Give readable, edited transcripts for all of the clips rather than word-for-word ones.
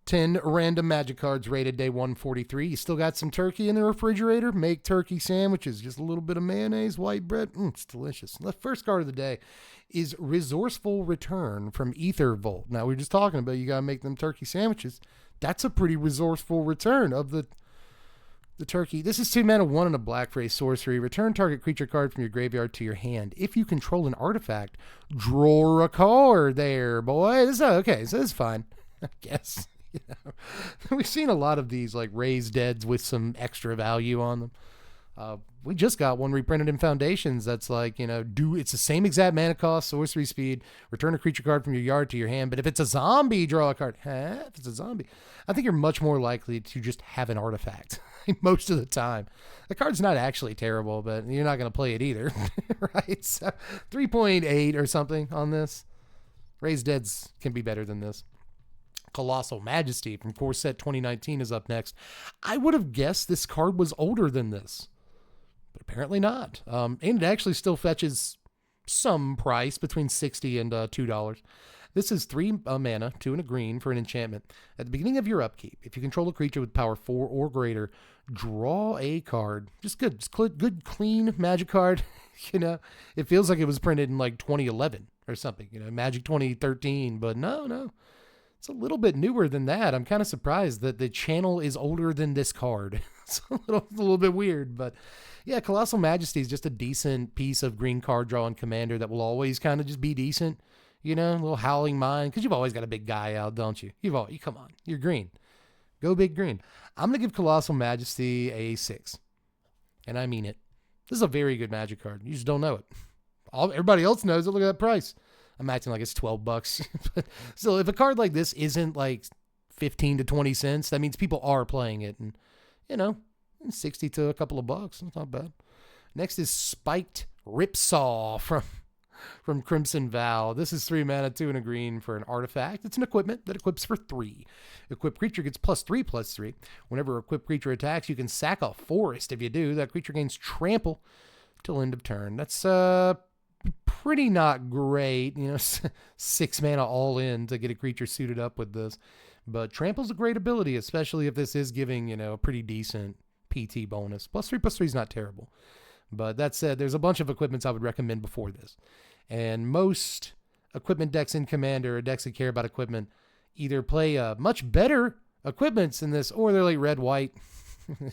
10 random magic cards rated day 143. You still got some turkey in the refrigerator? Make turkey sandwiches. Just a little bit of mayonnaise, white bread. It's delicious. The first card of the day is Resourceful Return from Ethervolt. Now, we were just talking about you got to make them turkey sandwiches. That's a pretty resourceful return of the turkey. This is 2 mana, 1 and a black for a sorcery. Return target creature card from your graveyard to your hand. If you control an artifact, draw a card there, boy. This is okay, so this is fine, I guess. You know, we've seen a lot of these like raised deads with some extra value on them. We just got one reprinted in Foundations that's like, it's the same exact mana cost, sorcery speed, return a creature card from your yard to your hand, but if it's a zombie, draw a card. If it's a zombie, I think you're much more likely to just have an artifact most of the time. The card's not actually terrible, but you're not going to play it either, right? So 3.8 or something on this. Raised Deads can be better than this. Colossal Majesty from Core Set 2019 is up next. I would have guessed this card was older than this, but apparently not. And it actually still fetches some price between $60 and $2. This is 3 mana, 2 and a green for an enchantment. At the beginning of your upkeep, if you control a creature with power 4 or greater, draw a card. Just good, clean magic card. It feels like it was printed in like 2011 or something, Magic 2013, but no. It's a little bit newer than that. I'm kind of surprised that the channel is older than this card. It's a little bit weird, but yeah, Colossal Majesty is just a decent piece of green card draw and commander that will always kind of just be decent. A little Howling Mind, because you've always got a big guy out, don't you? Come on, you're green. Go big green. I'm going to give Colossal Majesty a 6, and I mean it. This is a very good magic card. You just don't know it. Everybody else knows it. Look at that price. I'm acting like it's $12. So if a card like this isn't like 15 to 20 cents, that means people are playing it. And, 60 to a couple of bucks. That's not bad. Next is Spiked Ripsaw from Crimson Vow. This is 3 mana, 2 and a green for an artifact. It's an equipment that equips for 3. Equipped creature gets +3/+3. Whenever a equipped creature attacks, you can sack a forest. If you do, that creature gains trample till end of turn. That's pretty not great, 6 mana all in to get a creature suited up with this. But trample's a great ability, especially if this is giving, a pretty decent PT bonus. +3/+3 is not terrible. But that said, there's a bunch of equipments I would recommend before this. And most equipment decks in Commander, or decks that care about equipment, either play much better equipments in this, or they're like red-white,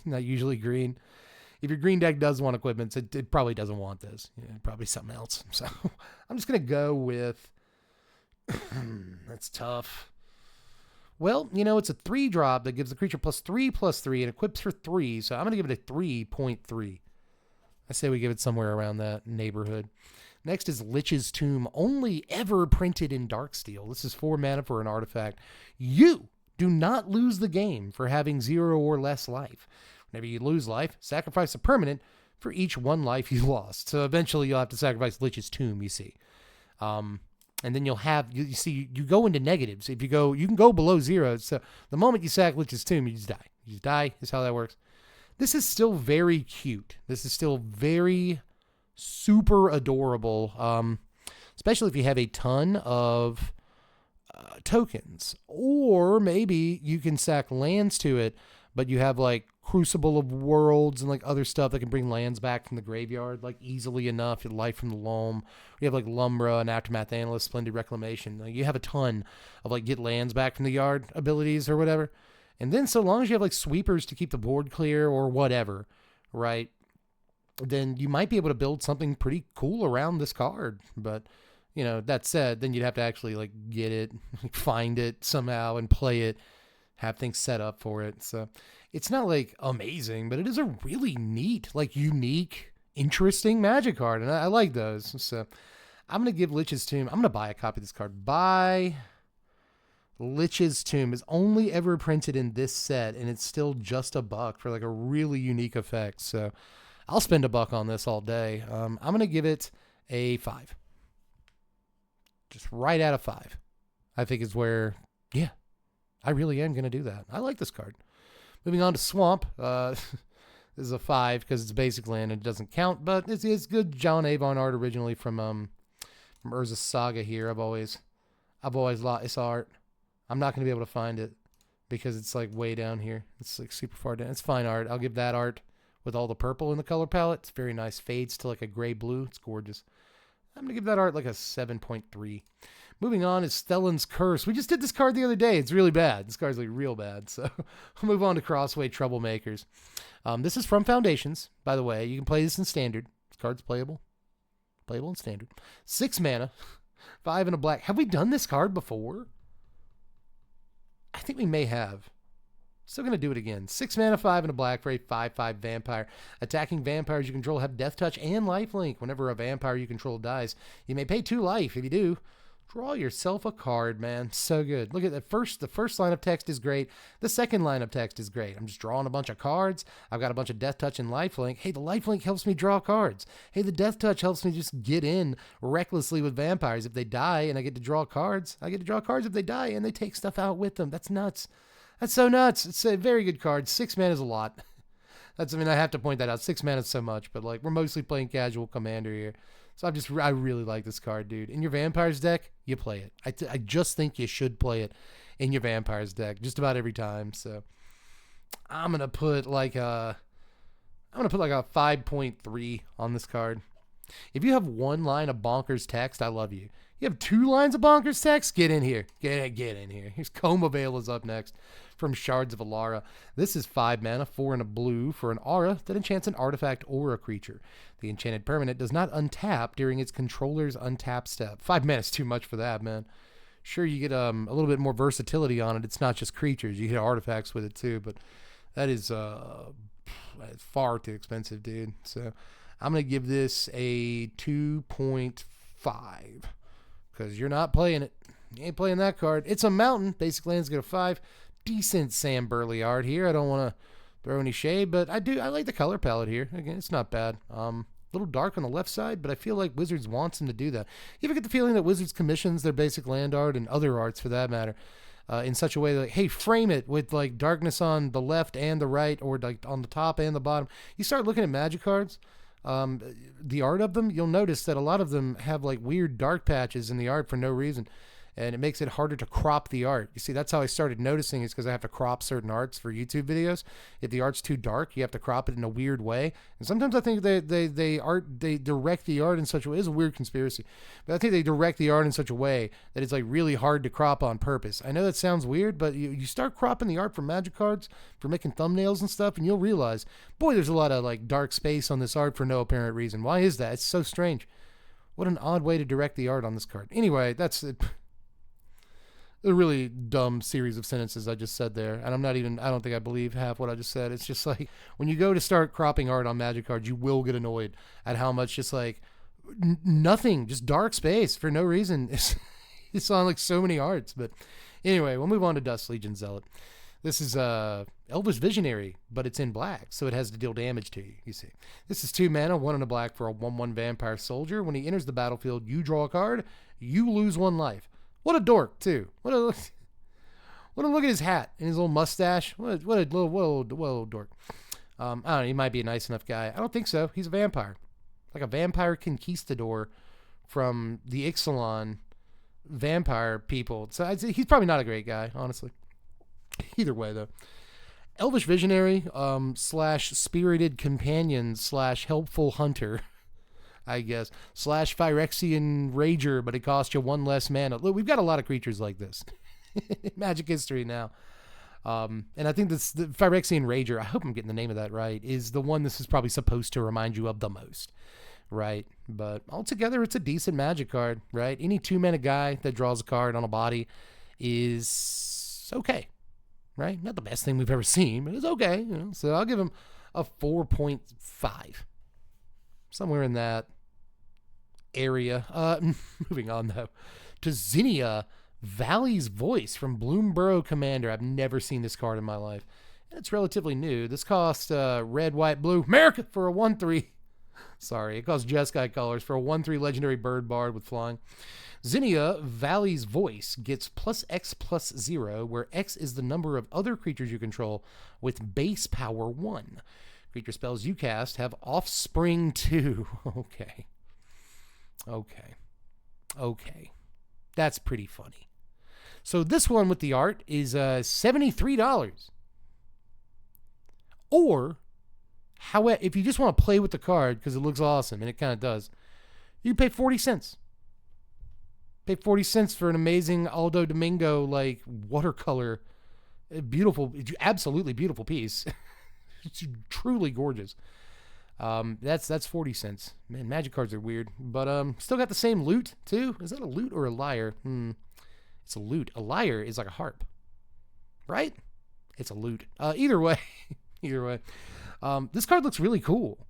not usually green. If your green deck does want equipments, it probably doesn't want this. Probably something else. So I'm just going to go with... That's tough. Well, it's a 3-drop that gives the creature +3/+3 and equips for 3. So I'm going to give it a 3.3. I say we give it somewhere around that neighborhood. Next is Lich's Tomb, only ever printed in Darksteel. This is 4 mana for an artifact. You do not lose the game for having 0 or less life. Whenever you lose life, sacrifice a permanent for each 1 life you lost. So eventually you'll have to sacrifice Lich's Tomb, you see. And then you'll have, you go into negatives. If you can go below 0. So the moment you sack Lich's Tomb, you just die. You just die is how that works. This is still very cute. This is still very super adorable. Especially if you have a ton of tokens. Or maybe you can sack lands to it, but you have like Crucible of Worlds and like other stuff that can bring lands back from the graveyard like easily enough. You have Life from the Loam. You have like Lumbra and Aftermath Analyst, Splendid Reclamation. Like, you have a ton of like get lands back from the yard abilities or whatever. And then so long as you have like sweepers to keep the board clear or whatever, right, then you might be able to build something pretty cool around this card. But, that said, then you'd have to actually like get it, find it somehow and play it, have things set up for it. So it's not like amazing, but it is a really neat, like unique, interesting magic card. And I like those. So I'm going to give Lich's Tomb. I'm going to buy a copy of this card. Lich's Tomb is only ever printed in this set, and it's still just $1 for like a really unique effect. So I'll spend $1 on this all day. I'm going to give it a 5. Just right out of 5. I think is where, yeah, I really am going to do that. I like this card. Moving on to Swamp. This is a 5 because it's basic land and it doesn't count, but it's good John Avon art originally from Urza's Saga here. I've always liked this art. I'm not going to be able to find it. because it's like way down here. It's like super far down. It's fine art. I'll give that art with all the purple in the color palette. It's very nice. Fades to like a gray blue. It's gorgeous. I'm going to give that art like a 7.3. Moving on is Stellan's Curse. We just did this card the other day. It's really bad. This card's like real bad. So we'll move on to Crossway Troublemakers. This is from Foundations, by the way. You can play this in Standard. This card's playable. Playable in Standard. 6 mana. 5 and a black. Have we done this card before? I think we may have. Still going to do it again. 6 mana, 5 and a black for a 5/5 vampire. Attacking vampires you control have Death Touch and Lifelink. Whenever a vampire you control dies, you may pay 2 life. If you do, draw yourself a card, man. So good. Look at that. The first line of text is great. The second line of text is great. I'm just drawing a bunch of cards. I've got a bunch of Death Touch and Lifelink. Hey, the Lifelink helps me draw cards. Hey, the Death Touch helps me just get in recklessly with vampires. If they die and I get to draw cards, I get to draw cards if they die and they take stuff out with them. That's nuts. That's so nuts. It's a very good card. 6 mana is a lot. I have to point that out. 6 mana is so much, but like we're mostly playing casual commander here. So I really like this card, dude. In your vampires deck, you play it. I just think you should play it in your vampires deck just about every time. So I'm gonna put like a 5.3 on this card. If you have 1 line of bonkers text, I love you. You have 2 lines of bonkers text? Get in here. Get in here. Here's Coma Veil is up next from Shards of Alara. This is 5 mana, 4 and a blue for an aura that enchants an artifact or a creature. The enchanted permanent does not untap during its controller's untap step. 5 mana is too much for that, man. Sure, you get a little bit more versatility on it. It's not just creatures. You get artifacts with it too, but that is far too expensive, dude. So I'm going to give this a 2.5 because you're not playing it. You ain't playing that card. It's a mountain. Basic lands get a 5. Decent Sam Burley art here. I don't want to throw any shade, but I like the color palette here. Again, it's not bad. A little dark on the left side, but I feel like Wizards wants them to do that. You ever get the feeling that Wizards commissions their basic land art and other arts for that matter in such a way that, like, hey, frame it with like darkness on the left and the right, or like on the top and the bottom. You start looking at Magic cards, the art of them, you'll notice that a lot of them have like weird dark patches in the art for no reason. And it makes it harder to crop the art. You see, that's how I started noticing is because I have to crop certain arts for YouTube videos. If the art's too dark, you have to crop it in a weird way. And sometimes I think they direct the art in such a way. It's a weird conspiracy, but I think they direct the art in such a way that it's like really hard to crop on purpose. I know that sounds weird, but you start cropping the art for Magic cards, for making thumbnails and stuff, and you'll realize, boy, there's a lot of like dark space on this art for no apparent reason. Why is that? It's so strange. What an odd way to direct the art on this card. Anyway, that's it. A really dumb series of sentences I just said there. And I don't think I believe half what I just said. It's just like when you go to start cropping art on Magic cards, you will get annoyed at how much just like nothing, just dark space for no reason. It's on like so many arts. But anyway, we'll move on to Dust Legion Zealot. This is Elvish Visionary, but it's in black, so it has to deal damage to you, you see. This is 2 mana, 1 and a black for a 1/1 vampire soldier. When he enters the battlefield, you draw a card, you lose 1 life. What a dork, too. What a look at his hat and his little mustache. What a little dork. I don't know. He might be a nice enough guy. I don't think so. He's a vampire. Like a vampire conquistador from the Ixalan vampire people. So he's probably not a great guy, honestly. Either way, though. Elvish Visionary / Spirited Companion / Helpful Hunter. I guess, / Phyrexian Rager, but it costs you 1 less mana. Look, we've got a lot of creatures like this. Magic history now. And I think the Phyrexian Rager, I hope I'm getting the name of that right, is the one this is probably supposed to remind you of the most, right? But altogether, it's a decent Magic card, right? Any 2 mana guy that draws a card on a body is okay, right? Not the best thing we've ever seen, but it's okay. You know? So I'll give him a 4.5. Somewhere in that area. Moving on, though, to Zinnia, Valley's Voice from Bloomborough Commander. I've never seen this card in my life. And it's relatively new. This costs red, white, blue, America for a 1/3. Sorry, it costs Jeskai colors for a 1/3 legendary bird bard with flying. Zinnia, Valley's Voice, gets +X+0, where X is the number of other creatures you control with base power 1. Creature spells you cast have Offspring 2. Okay. That's pretty funny. So this one with the art is $73. Or, however, if you just want to play with the card because it looks awesome, and it kind of does, you pay 40 cents. Pay 40 cents for an amazing Aldo Domingo like watercolor, beautiful, absolutely beautiful piece. It's truly gorgeous. That's 40 cents. Man, Magic cards are weird, but still got the same loot too. Is that a loot or a lyre? It's a loot. A lyre is like a harp, right? It's a loot. Either way, either way. This card looks really cool.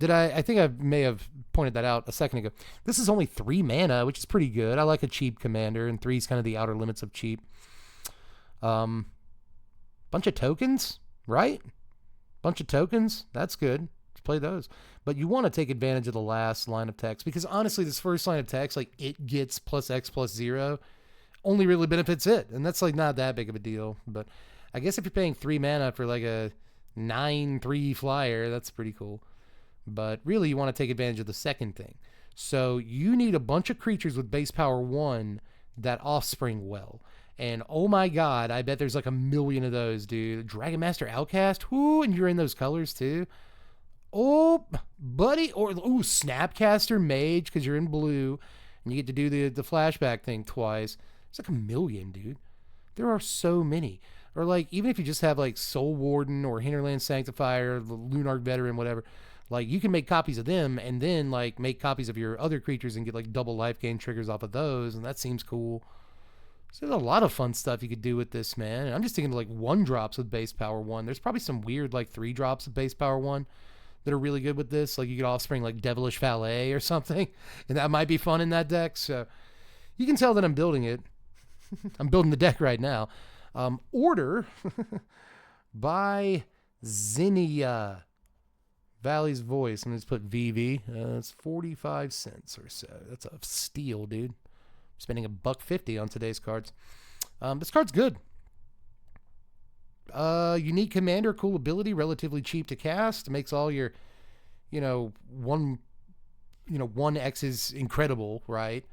I think I may have pointed that out a second ago. This is only 3 mana, which is pretty good. I like a cheap commander, and 3 is kind of the outer limits of cheap. Bunch of tokens, right? Bunch of tokens. That's good. Let's play those. But you want to take advantage of the last line of text, because honestly, this first line of text, like it gets +X+0, only really benefits it. And that's like not that big of a deal. But I guess if you're paying 3 mana for like a 9/3 flyer, that's pretty cool. But really, you want to take advantage of the second thing. So you need a bunch of creatures with base power 1 that offspring well. And oh my god, I bet there's like a million of those, dude. Dragon Master Outcast, whoo, and you're in those colors too. Oh, buddy. Or, ooh, Snapcaster Mage, because you're in blue, and you get to do the flashback thing twice. It's like a million, dude. There are so many. Or like, even if you just have like Soul Warden or Hinterland Sanctifier, the Lunarch Veteran, whatever, like you can make copies of them and then like make copies of your other creatures and get like double life gain triggers off of those, and that seems cool. So there's a lot of fun stuff you could do with this, man. And I'm just thinking of like 1-drops with base power 1. There's probably some weird like 3-drops with base power 1 that are really good with this. Like you could offspring like Devilish Valet or something, and that might be fun in that deck. So you can tell that I'm building it. I'm building the deck right now. Order by Zinnia. Valley's Voice. I'm going to just put VV. It's 45 cents or so. That's a steal, dude. Spending $1.50 on today's cards. This card's good. Unique commander, cool ability, relatively cheap to cast. Makes all your, 1X is incredible, right?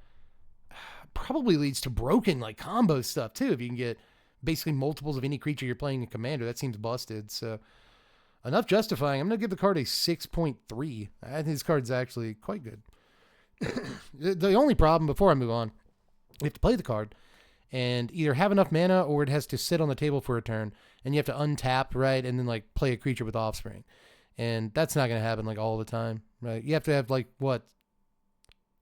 Probably leads to broken like combo stuff too. If you can get basically multiples of any creature you're playing in commander, that seems busted. So enough justifying. I'm going to give the card a 6.3. I think this card's actually quite good. The only problem, before I move on, you have to play the card and either have enough mana or it has to sit on the table for a turn, and you have to untap, right, and then like play a creature with offspring. And that's not going to happen like all the time, right? You have to have like,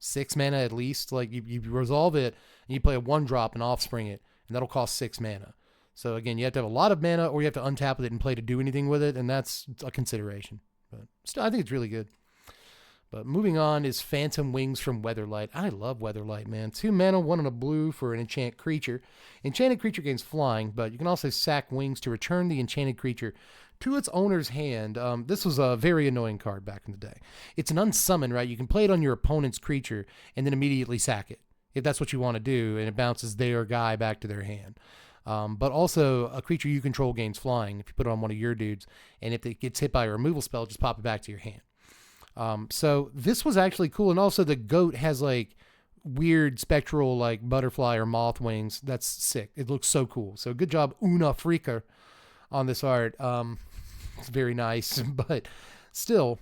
6 mana at least. Like you resolve it and you play a 1-drop and offspring it, and that'll cost 6 mana. So again, you have to have a lot of mana or you have to untap with it and play to do anything with it, and that's a consideration. But still, I think it's really good. But moving on is Phantom Wings from Weatherlight. I love Weatherlight, man. 2 mana, 1 and a blue for an enchant creature. Enchanted creature gains flying, but you can also sack wings to return the enchanted creature to its owner's hand. This was a very annoying card back in the day. It's an unsummon, right? You can play it on your opponent's creature and then immediately sack it, if that's what you want to do, and it bounces their guy back to their hand. But also, a creature you control gains flying if you put it on one of your dudes, and if it gets hit by a removal spell, just pop it back to your hand. So this was actually cool, and also the goat has like weird spectral like butterfly or moth wings. That's sick. It looks so cool. So good job, Una Freaker, on this art. It's very nice, but still,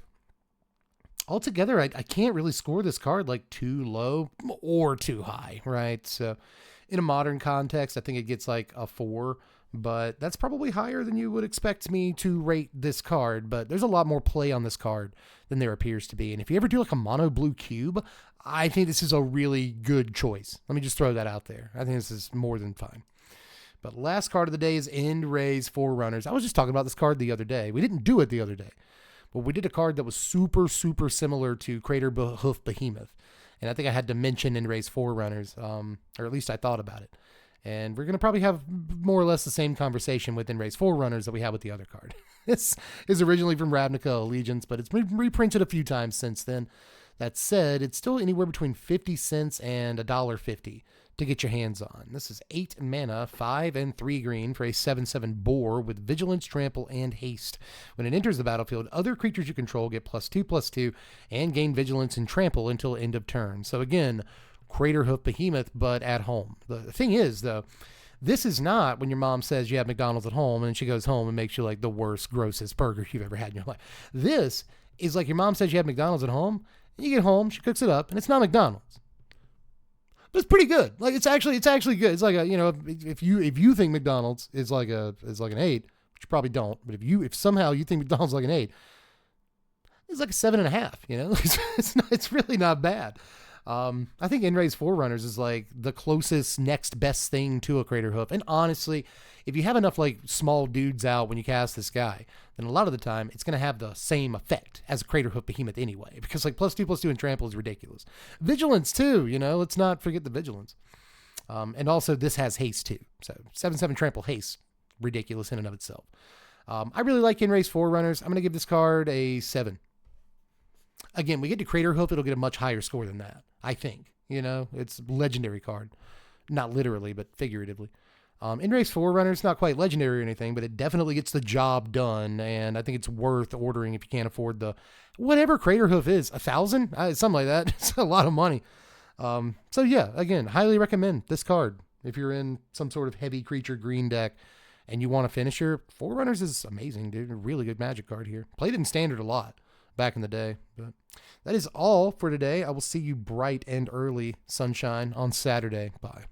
altogether, I can't really score this card like too low or too high, right? So in a modern context, I think it gets like a 4, but that's probably higher than you would expect me to rate this card. But there's a lot more play on this card than there appears to be. And if you ever do like a mono blue cube, I think this is a really good choice. Let me just throw that out there. I think this is more than fine. But last card of the day is End Raise Forerunners. I was just talking about this card the other day. We didn't do it the other day, but we did a card that was super, super similar to Crater Hoof Behemoth. And I think I had to mention End Raise Forerunners, or at least I thought about it. And we're going to probably have more or less the same conversation with End Raise Forerunners that we had with the other card. This is originally from Ravnica Allegiance, but it's been reprinted a few times since then. That said, it's still anywhere between 50 cents and $1.50 to get your hands on. This is 8 mana, 5 and 3 green for a 7/7 boar with Vigilance, Trample, and Haste. When it enters the battlefield, other creatures you control get +2/+2 and gain Vigilance and Trample until end of turn. So again, Craterhoof Behemoth, but at home. The thing is, though, this is not when your mom says you have McDonald's at home and she goes home and makes you like the worst, grossest burger you've ever had in your life. This is like your mom says you have McDonald's at home, and you get home, she cooks it up, and it's not McDonald's. But it's pretty good. Like it's actually good. It's like a, you know, if you think McDonald's is like an 8, which you probably don't, but if somehow you think McDonald's is like an 8, it's like a 7.5. You know, it's really not bad. I think Inray's Forerunners is like the closest next best thing to a Craterhoof. And honestly, if you have enough like small dudes out when you cast this guy, then a lot of the time it's going to have the same effect as a Craterhoof Behemoth anyway, because like +2/+2 and trample is ridiculous. Vigilance too, you know, let's not forget the vigilance. And also this has haste too. So 7/7 trample haste, ridiculous in and of itself. I really like Inray's Forerunners. I'm going to give this card a 7. Again, we get to Craterhoof, it'll get a much higher score than that, I think. You know, it's a legendary card. Not literally, but figuratively. Inray's Forerunners, not quite legendary or anything, but it definitely gets the job done, and I think it's worth ordering if you can't afford the whatever Craterhoof is, 1,000? Something like that. It's a lot of money. So yeah, again, highly recommend this card. If you're in some sort of heavy creature green deck and you want a finisher, Forerunners is amazing, dude. A really good Magic card here. Played it in Standard a lot back in the day. But that is all for today. I will see you bright and early, sunshine, on Saturday. Bye.